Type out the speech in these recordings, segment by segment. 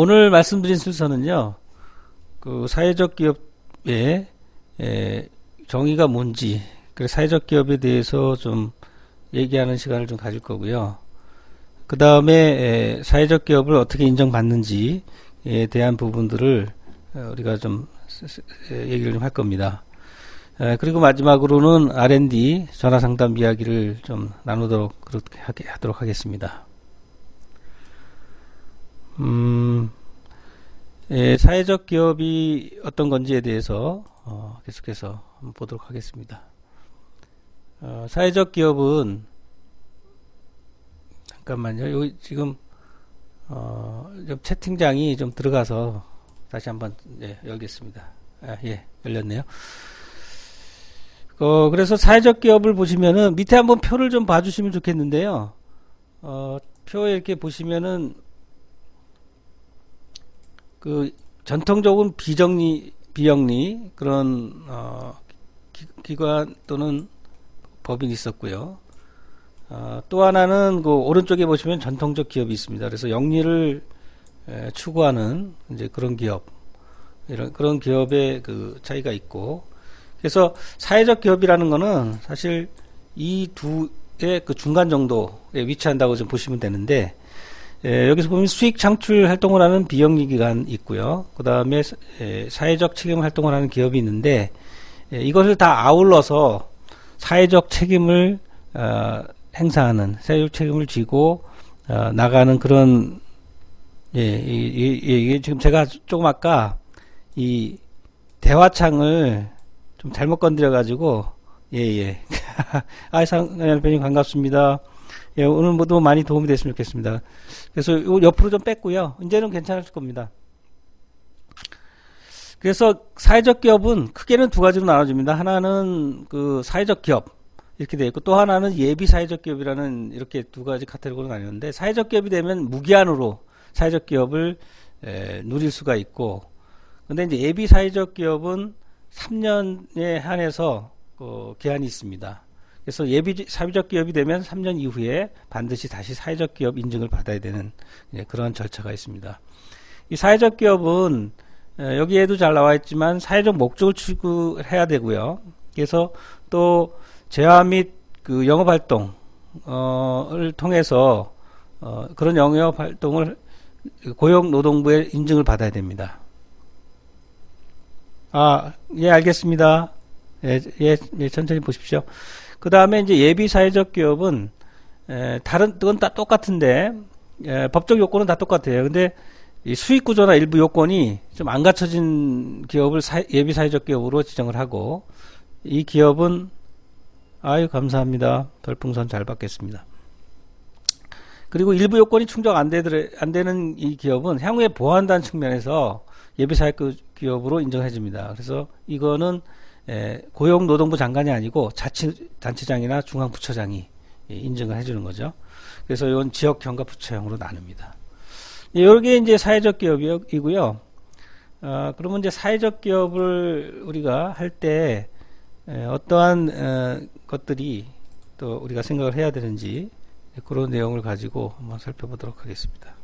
오늘 말씀드린 순서는요, 그 사회적 기업의 정의가 뭔지, 그래서 사회적 기업에 대해서 좀 얘기하는 시간을 좀 가질 거고요. 그 다음에 사회적 기업을 어떻게 인정받는지에 대한 부분들을 우리가 좀 얘기를 좀 할 겁니다. 그리고 마지막으로는 R&D 전화상담 이야기를 좀 나누도록 그렇게 하도록 하겠습니다. 사회적 기업이 어떤 건지에 대해서 계속해서 한번 보도록 하겠습니다. 사회적 기업은 잠깐만요. 여기 지금 채팅장이 좀 들어가서 다시 한번 열겠습니다. 열렸네요. 그래서 사회적 기업을 보시면은 밑에 한번 표를 좀 봐주시면 좋겠는데요. 표에 이렇게 보시면은 그 전통적으로 비영리 그런 기관 또는 법인이 있었고요. 또 하나는 그 오른쪽에 보시면 전통적 기업이 있습니다. 그래서 영리를 추구하는 이제 그런 기업, 그런 기업의 그 차이가 있고, 그래서 사회적 기업이라는 거는 사실 이 두의 그 중간 정도에 위치한다고 좀 보시면 되는데, 여기서 보면 수익 창출 활동을 하는 비영리 기관 있고요. 그 다음에 사회적 책임 활동을 하는 기업이 있는데, 이것을 다 아울러서 사회적 책임을 행사하는, 사회적 책임을 지고 나가는 그런, 이게 지금 제가 조금 아까 이 대화창을 좀 잘못 건드려가지고, 상현배님 반갑습니다. 오늘 모두 많이 도움이 됐으면 좋겠습니다. 그래서 요 옆으로 좀 뺐고요. 이제는 괜찮을 겁니다. 그래서 사회적 기업은 크게는 두 가지로 나눠집니다. 하나는 그 사회적 기업 이렇게 되어 있고, 또 하나는 예비 사회적 기업이라는 이렇게 두 가지 카테고리로 나뉘는데, 사회적 기업이 되면 무기한으로 사회적 기업을 누릴 수가 있고, 근데 이제 예비 사회적 기업은 3년에 한해서 기한이 있습니다. 그래서 예비 사회적 기업이 되면 3년 이후에 반드시 다시 사회적 기업 인증을 받아야 되는 그런 절차가 있습니다. 이 사회적 기업은 여기에도 잘 나와 있지만 사회적 목적을 추구해야 되고요. 그래서 또 재화 및 그 영업 활동을 통해서 그런 영업 활동을 고용노동부의 인증을 받아야 됩니다. 알겠습니다. 천천히 보십시오. 그 다음에 이제 예비 사회적 기업은 그건 다 똑같은데 법적 요건은 다 똑같아요. 근데 이 수익 구조나 일부 요건이 좀 안 갖춰진 기업을 예비 사회적 기업으로 지정을 하고, 이 기업은 감사합니다. 별풍선 잘 받겠습니다. 그리고 일부 요건이 충족 안 되는 이 기업은 향후에 보완다는 측면에서 예비 사회적 기업으로 인정해줍니다. 그래서 이거는 고용노동부 장관이 아니고 자치단체장이나 중앙부처장이 인증을 해주는 거죠. 그래서 이건 지역형과 부처형으로 나눕니다. 이게 이제 사회적 기업이고요. 그러면 이제 사회적 기업을 우리가 할 때 어떠한 것들이 또 우리가 생각을 해야 되는지 그런 내용을 가지고 한번 살펴보도록 하겠습니다.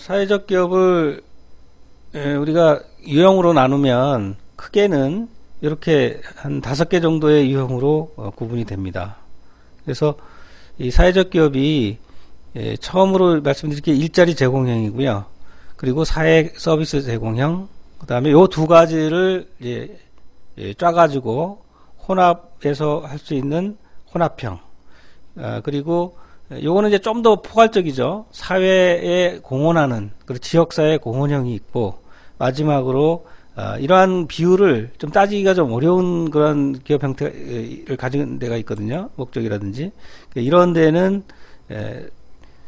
사회적 기업을 우리가 유형으로 나누면 크게는 이렇게 한 5개 정도의 유형으로 구분이 됩니다. 그래서 이 사회적 기업이 처음으로 말씀드릴 게 일자리 제공형이고요. 그리고 사회 서비스 제공형, 그 다음에 요 두 가지를 짜가지고 혼합해서 할 수 있는 혼합형, 그리고 요거는 이제 좀 더 포괄적이죠. 사회에 공헌하는, 그리고 지역사회 공헌형이 있고, 마지막으로 이러한 비율을 좀 따지기가 좀 어려운 그런 기업 형태를 가진 데가 있거든요. 목적이라든지. 이런 데는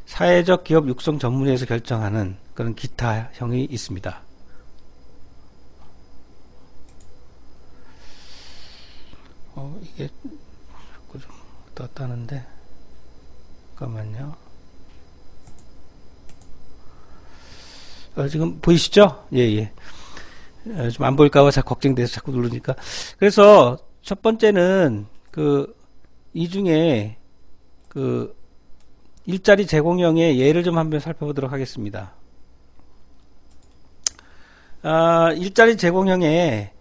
사회적 기업 육성 전문위에서 결정하는 그런 기타형이 있습니다. 이게 자꾸 좀 떴다는데 잠깐만요. 지금 보이시죠? 좀 안 보일까봐 자꾸 걱정돼서 자꾸 누르니까. 그래서 첫 번째는 이 중에 그 일자리 제공형의 예를 좀 한번 살펴보도록 하겠습니다. 일자리 제공형의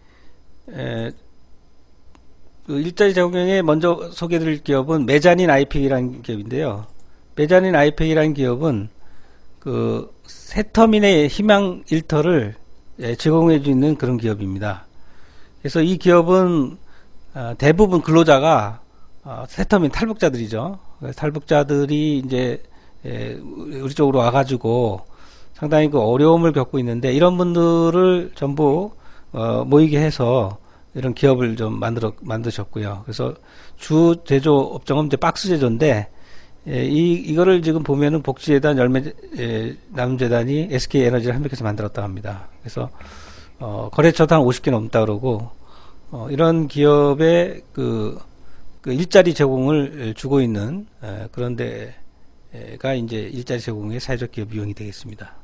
일자리 제공형에 먼저 소개드릴 기업은 메자닌 아이페이라는 기업인데요. 메자닌 아이페이라는 기업은 그 세터민의 희망 일터를 제공해 주는 그런 기업입니다. 그래서 이 기업은 대부분 근로자가 세터민 탈북자들이죠. 탈북자들이 이제 우리 쪽으로 와가지고 상당히 그 어려움을 겪고 있는데, 이런 분들을 전부 모이게 해서 이런 기업을 좀 만드셨고요. 그래서 주 제조 업종은 이제 박스 제조인데, 이거를 지금 보면은 복지재단, 나눔재단이 SK에너지를 협력해서 만들었다고 합니다. 그래서 거래처도 한 50개 넘다 그러고, 이런 기업의 그 일자리 제공을 주고 있는 그런 데가 이제 일자리 제공의 사회적 기업 유형이 되겠습니다.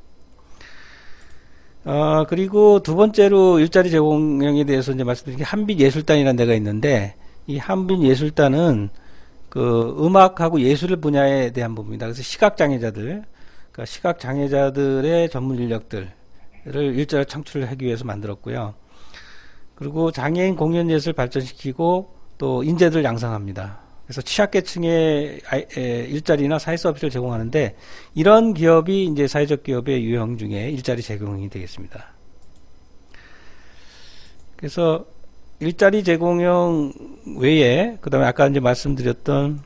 그리고 두 번째로 일자리 제공형에 대해서 이제 말씀드린 게 한빛예술단이라는 데가 있는데, 이 한빛예술단은 그 음악하고 예술 분야에 대한 부분입니다. 그래서 시각장애자들, 그러니까 시각장애자들의 전문 인력들을 일자리 창출을 하기 위해서 만들었고요. 그리고 장애인 공연예술 발전시키고 또 인재들을 양성합니다. 그래서 취약계층의 일자리나 사회 서비스를 제공하는데, 이런 기업이 이제 사회적 기업의 유형 중에 일자리 제공이 되겠습니다. 그래서 일자리 제공형 외에, 그 다음에 아까 이제 말씀드렸던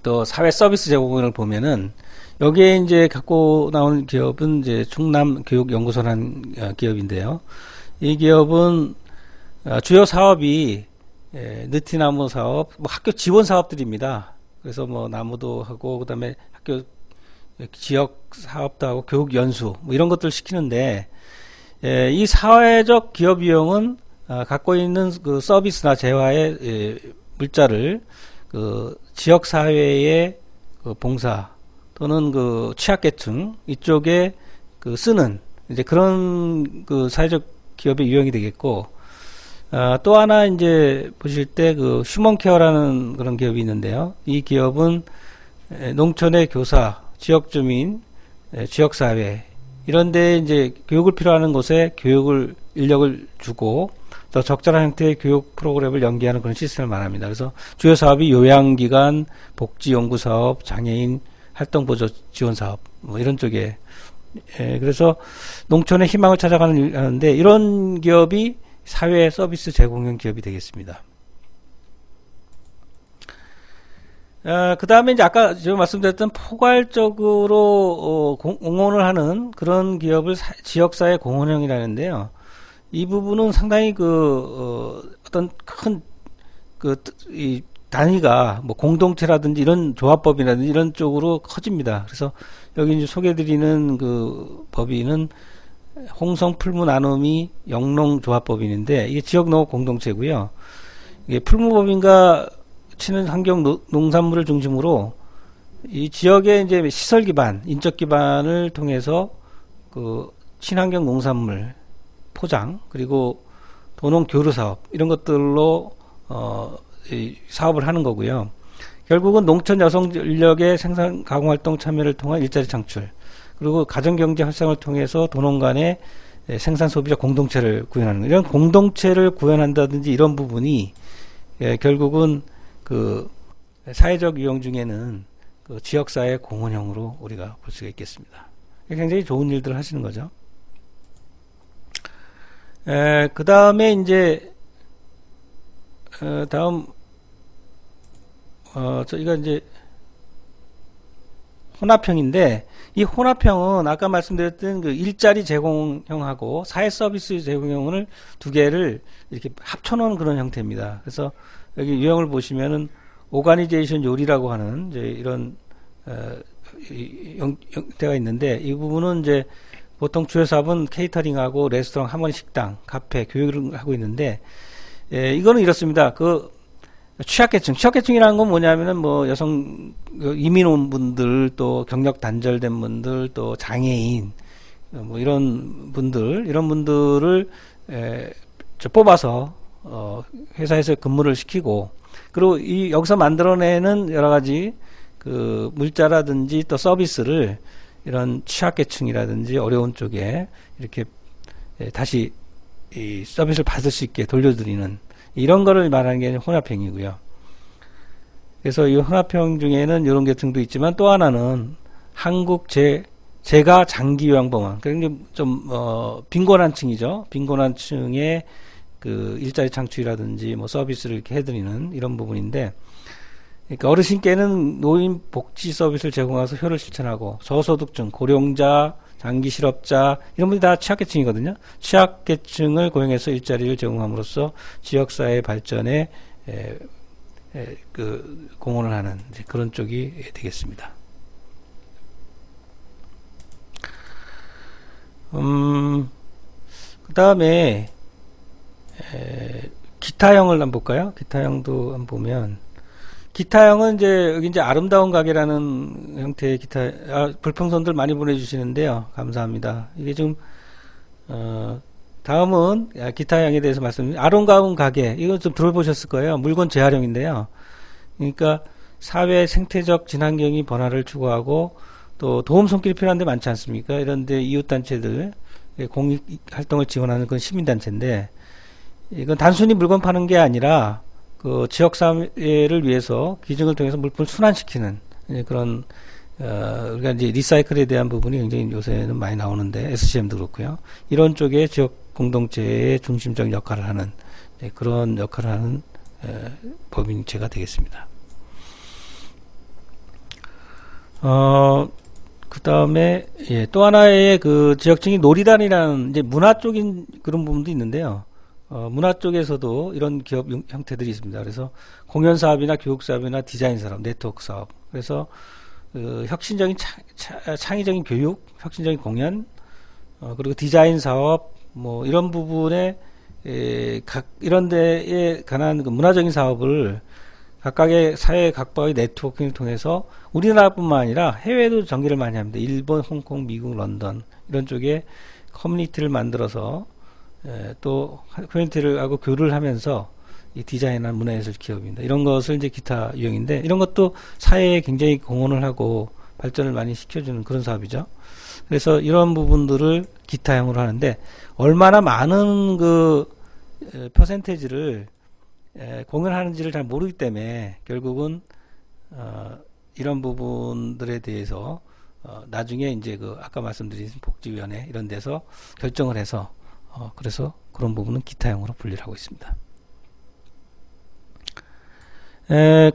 또 사회 서비스 제공을 보면은, 여기에 이제 갖고 나온 기업은 이제 충남교육연구소라는 기업인데요. 이 기업은 주요 사업이 느티나무 사업, 뭐 학교 지원 사업들입니다. 그래서 뭐 나무도 하고, 그 다음에 학교 지역 사업도 하고, 교육 연수, 뭐 이런 것들을 시키는데, 이 사회적 기업 유형은 갖고 있는 그 서비스나 재화의 물자를 그 지역 사회의 그 봉사 또는 그 취약계층 이쪽에 그 쓰는 이제 그런 그 사회적 기업의 유형이 되겠고, 또 하나 이제 보실 때 그 휴먼케어라는 그런 기업이 있는데요. 이 기업은 농촌의 교사, 지역주민, 지역사회 이런 데 이제 교육을 필요하는 곳에 교육을 인력을 주고 또 적절한 형태의 교육 프로그램을 연계하는 그런 시스템을 말합니다. 그래서 주요 사업이 요양기관, 복지연구사업, 장애인 활동보조 지원사업 뭐 이런 쪽에, 그래서 농촌의 희망을 찾아가는 일 하는데, 이런 기업이 사회 서비스 제공형 기업이 되겠습니다. 그 다음에 이제 아까 제가 말씀드렸던 포괄적으로 공헌을 하는 그런 기업을 지역사회 공헌형이라는데요. 이 부분은 상당히 어떤 큰 이 단위가 뭐 공동체라든지 이런 조합법이라든지 이런 쪽으로 커집니다. 그래서 여기 이제 소개드리는 그 법인은 홍성 풀무 나눔이 영농조합법인인데, 이게 지역농업 공동체고요. 이게 풀무법인과 치는 환경 농산물을 중심으로 이 지역의 이제 시설 기반, 인적 기반을 통해서 그 친환경 농산물 포장, 그리고 도농 교류 사업 이런 것들로 이 사업을 하는 거고요. 결국은 농촌 여성 인력의 생산 가공 활동 참여를 통한 일자리 창출, 그리고 가정경제 활성을 통해서 도농 간의 생산 소비자 공동체를 구현하는, 이런 공동체를 구현한다든지 이런 부분이 결국은 그 사회적 유형 중에는 그 지역사회 공헌형으로 우리가 볼 수가 있겠습니다. 굉장히 좋은 일들을 하시는 거죠. 그 다음에 이제 다음 저희가 이제 혼합형인데, 이 혼합형은 아까 말씀드렸던 그 일자리 제공형하고 사회 서비스 제공형을 두 개를 이렇게 합쳐놓은 그런 형태입니다. 그래서 여기 유형을 보시면은 오가니제이션 요리라고 하는 이제 이런 형태가 있는데, 이 부분은 이제 보통 주요 사업은 케이터링하고 레스토랑, 할머니 식당, 카페, 교육을 하고 있는데, 이거는 이렇습니다. 취약계층이라는 건 뭐냐면은 뭐 여성 이민원분들, 또 경력 단절된 분들, 또 장애인 뭐 이런 분들을 뽑아서 회사에서 근무를 시키고, 그리고 여기서 만들어내는 여러 가지 그 물자라든지 또 서비스를 이런 취약계층이라든지 어려운 쪽에 이렇게 다시 이 서비스를 받을 수 있게 돌려드리는 이런 거를 말하는 게 혼합형이고요. 그래서 이 혼합형 중에는 이런 계층도 있지만 또 하나는 한국 재가 장기요양병원. 그러니까 좀 빈곤한 층이죠. 빈곤한 층의 그 일자리 창출이라든지 뭐 서비스를 이렇게 해드리는 이런 부분인데, 그러니까 어르신께는 노인 복지 서비스를 제공해서 효를 실천하고 저소득층, 고령자, 장기 실업자 이런 분이 다 취약계층이거든요. 취약계층을 고용해서 일자리를 제공함으로써 지역사회 발전에 그 공헌을 하는 그런 쪽이 되겠습니다. 그 다음에 기타형을 한번 볼까요? 기타형도 한번 보면, 기타형은 여기 이제 아름다운 가게라는 형태의 불평선들 많이 보내주시는데요. 감사합니다. 이게 좀 다음은 기타형에 대해서 말씀드립니다. 아름다운 가게, 이거 좀 들어보셨을 거예요. 물건 재활용인데요. 그러니까 사회 생태적 친환경이 번화를 추구하고 또 도움 손길이 필요한 데 많지 않습니까? 이런데 이웃단체들 공익활동을 지원하는 그런 시민단체인데, 이건 단순히 물건 파는 게 아니라 그 지역사회를 위해서 기증을 통해서 물품을 순환시키는 그런 우리가 이제 리사이클에 대한 부분이 굉장히 요새는 많이 나오는데, SCM도 그렇고요. 이런 쪽에 지역 공동체의 중심적 역할을 하는 그런 역할을 하는 법인체가 되겠습니다. 그 다음에 또 하나의 그 지역적인 놀이단이라는 이제 문화 쪽인 그런 부분도 있는데요. 문화 쪽에서도 이런 기업 형태들이 있습니다. 그래서 공연 사업이나 교육 사업이나 디자인 사업, 네트워크 사업. 그래서 혁신적인 창의적인 교육, 혁신적인 공연, 그리고 디자인 사업, 뭐 이런 부분에 이런 데에 관한 그 문화적인 사업을 각각의 사회 각각의 네트워킹을 통해서 우리나라뿐만 아니라 해외에도 전개를 많이 합니다. 일본, 홍콩, 미국, 런던 이런 쪽에 커뮤니티를 만들어서 또 커뮤니티를 하고 교류를 하면서 이 디자인한 문화예술 기업입니다. 이런 것을 이제 기타 유형인데, 이런 것도 사회에 굉장히 공헌을 하고 발전을 많이 시켜주는 그런 사업이죠. 그래서 이런 부분들을 기타형으로 하는데, 얼마나 많은 그 퍼센테이지를 공연하는지를 잘 모르기 때문에 결국은 이런 부분들에 대해서 나중에 이제 그 아까 말씀드린 복지위원회 이런 데서 결정을 해서 그래서 그런 부분은 기타형으로 분리를 하고 있습니다.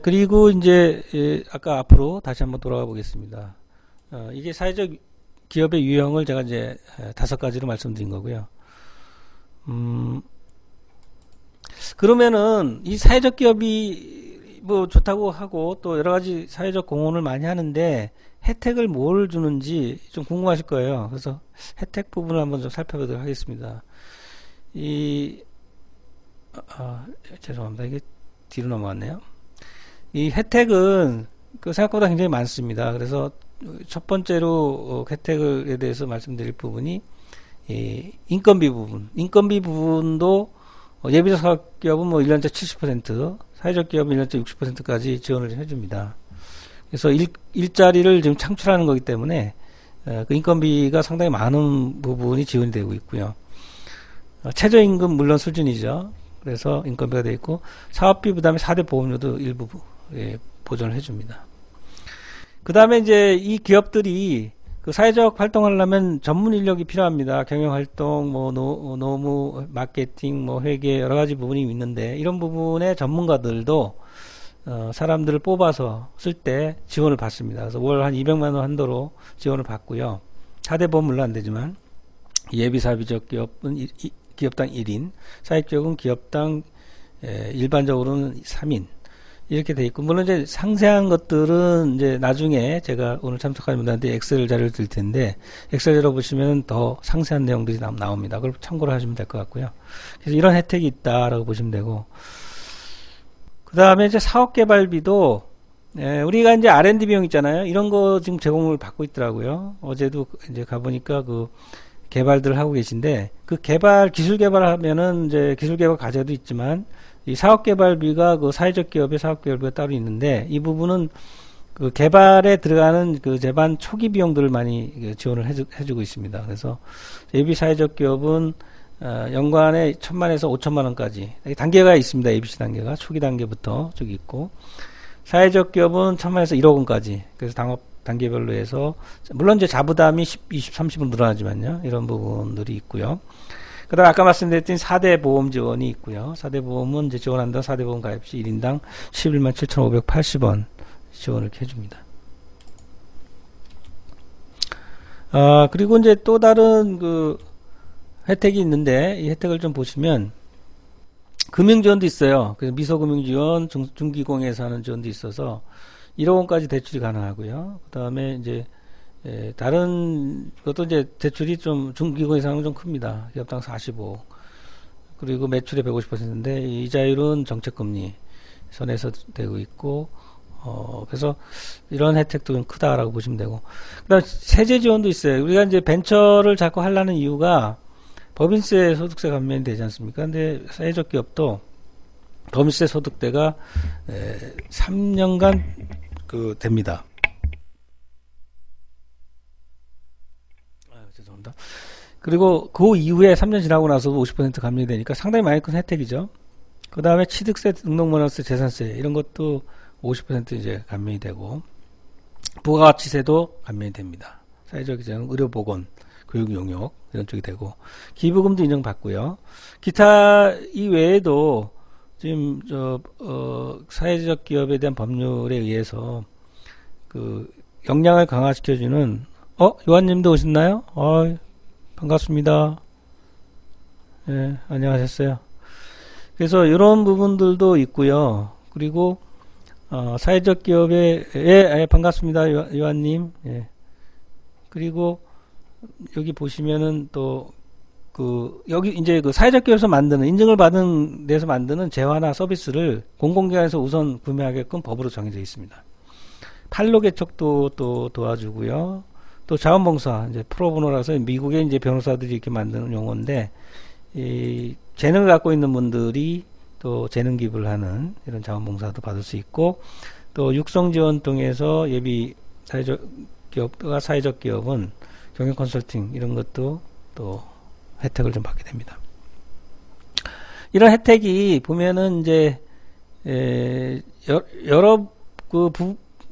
그리고 이제 아까 앞으로 다시 한번 돌아가 보겠습니다. 이게 사회적 기업의 유형을 제가 이제 5가지로 말씀드린 거고요. 그러면은 이 사회적 기업이 뭐 좋다고 하고 또 여러 가지 사회적 공헌을 많이 하는데 혜택을 뭘 주는지 좀 궁금하실 거예요. 그래서 혜택 부분을 한번 좀 살펴보도록 하겠습니다. 죄송합니다. 이게 뒤로 넘어갔네요. 이 혜택은 그 생각보다 굉장히 많습니다. 그래서 첫 번째로 혜택에 대해서 말씀드릴 부분이 인건비 부분. 인건비 부분도 예비적 사업기업은 뭐 1년째 70%, 사회적 기업은 1년째 60%까지 지원을 해줍니다. 그래서 일자리를 지금 창출하는 거기 때문에 그 인건비가 상당히 많은 부분이 지원이 되고 있고요. 최저임금 물론 수준이죠. 그래서 인건비가 되어 있고, 사업비 부담에 4대 보험료도 일부 보전을 해줍니다. 그 다음에 이제 이 기업들이 그 사회적 활동을 하려면 전문 인력이 필요합니다. 경영활동, 뭐 노무, 마케팅, 뭐 회계 여러 가지 부분이 있는데, 이런 부분의 전문가들도 사람들을 뽑아서 쓸 때 지원을 받습니다. 그래서 월 한 200만 원 한도로 지원을 받고요. 4대 보험 물론 안 되지만 예비사비적 기업은 기업당 1인, 사익기업은 기업당 일반적으로는 3인 이렇게 돼 있고, 물론 이제 상세한 것들은 이제 나중에 제가 오늘 참석하는 분들한테 엑셀 자료를 드릴 텐데, 엑셀 자료 보시면 더 상세한 내용들이 나옵니다. 그걸 참고를 하시면 될 것 같고요. 그래서 이런 혜택이 있다라고 보시면 되고, 그 다음에 이제 사업개발비도 우리가 이제 R&D 비용 있잖아요. 이런 거 지금 제공을 받고 있더라고요. 어제도 이제 가보니까 그 개발들을 하고 계신데, 그 기술 개발하면은 이제 기술 개발 과제도 있지만, 이 사업개발비가 그 사회적 기업의 사업개발비가 따로 있는데 이 부분은 그 개발에 들어가는 그 제반 초기 비용들을 많이 지원을 해주고 있습니다. 그래서 예비 사회적 기업은 연간에 1,000만에서 5천만 원까지 단계가 있습니다. ABC 단계가 초기 단계부터 쭉 있고 사회적 기업은 1,000만에서 1억 원까지 그래서 단계별로 해서 물론 이제 자부담이 10, 20, 30은 늘어나지만요. 이런 부분들이 있고요. 그 다음 아까 말씀드렸던 4대 보험 지원이 있고요. 4대 보험은 이제 지원한다 4대 보험 가입시 1인당 11만 7,580원 지원을 이렇게 해줍니다. 그리고 이제 또 다른 그 혜택이 있는데 이 혜택을 좀 보시면 금융지원도 있어요. 그래서 미소금융지원, 중기공에서 하는 지원도 있어서 1억 원까지 대출이 가능하고요. 그 다음에 이제 다른 것도 이제 대출이 좀 중기공에서 하는 건 좀 큽니다. 기업당 45. 그리고 매출의 150%인데 이자율은 정책금리 선에서 되고 있고 그래서 이런 혜택도 좀 크다라고 보시면 되고 그다음 세제 지원도 있어요. 우리가 이제 벤처를 자꾸 하려는 이유가 법인세 소득세 감면이 되지 않습니까? 근데 사회적 기업도 법인세 소득대가 3년간 됩니다. 죄송합니다. 그리고 그 이후에 3년 지나고 나서도 50% 감면이 되니까 상당히 많이 큰 혜택이죠. 그 다음에 취득세, 등록문화세, 재산세 이런 것도 50% 이제 감면이 되고 부가가치세도 감면이 됩니다. 사회적 이제 의료보건, 교육용역 이런 쪽이 되고 기부금도 인정받고요. 기타 이외에도 지금 사회적 기업에 대한 법률에 의해서 그 역량을 강화시켜주는 요한님도 오셨나요? 반갑습니다. 예, 안녕하셨어요. 그래서 이런 부분들도 있고요. 그리고 사회적 기업에 반갑습니다. 요한님. 예. 그리고 여기 보시면은 또 여기 이제 그 사회적 기업에서 만드는 인증을 받은 데서 만드는 재화나 서비스를 공공기관에서 우선 구매하게끔 법으로 정해져 있습니다. 판로 개척도 또 도와주고요. 또 자원봉사 이제 프로보노라서 미국의 이제 변호사들이 이렇게 만드는 용어인데 이 재능을 갖고 있는 분들이 또 재능 기부를 하는 이런 자원봉사도 받을 수 있고 또 육성 지원 통해서 예비 사회적 기업과 사회적 기업은 경영 컨설팅 이런 것도 또 혜택을 좀 받게 됩니다. 이런 혜택이 보면은 이제 여러 그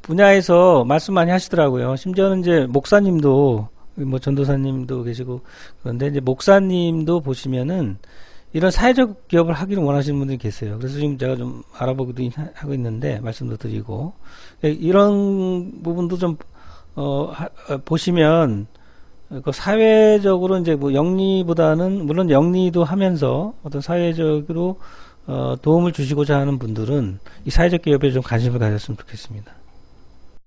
분야에서 말씀 많이 하시더라고요. 심지어는 이제 목사님도 뭐 전도사님도 계시고 그런데 이제 목사님도 보시면은 이런 사회적 기업을 하기를 원하시는 분들이 계세요. 그래서 지금 제가 좀 알아보기도 하고 있는데 말씀도 드리고 이런 부분도 좀 보시면 그 사회적으로 이제 뭐 영리보다는 물론 영리도 하면서 어떤 사회적으로 도움을 주시고자 하는 분들은 이 사회적 기업에 좀 관심을 가졌으면 좋겠습니다.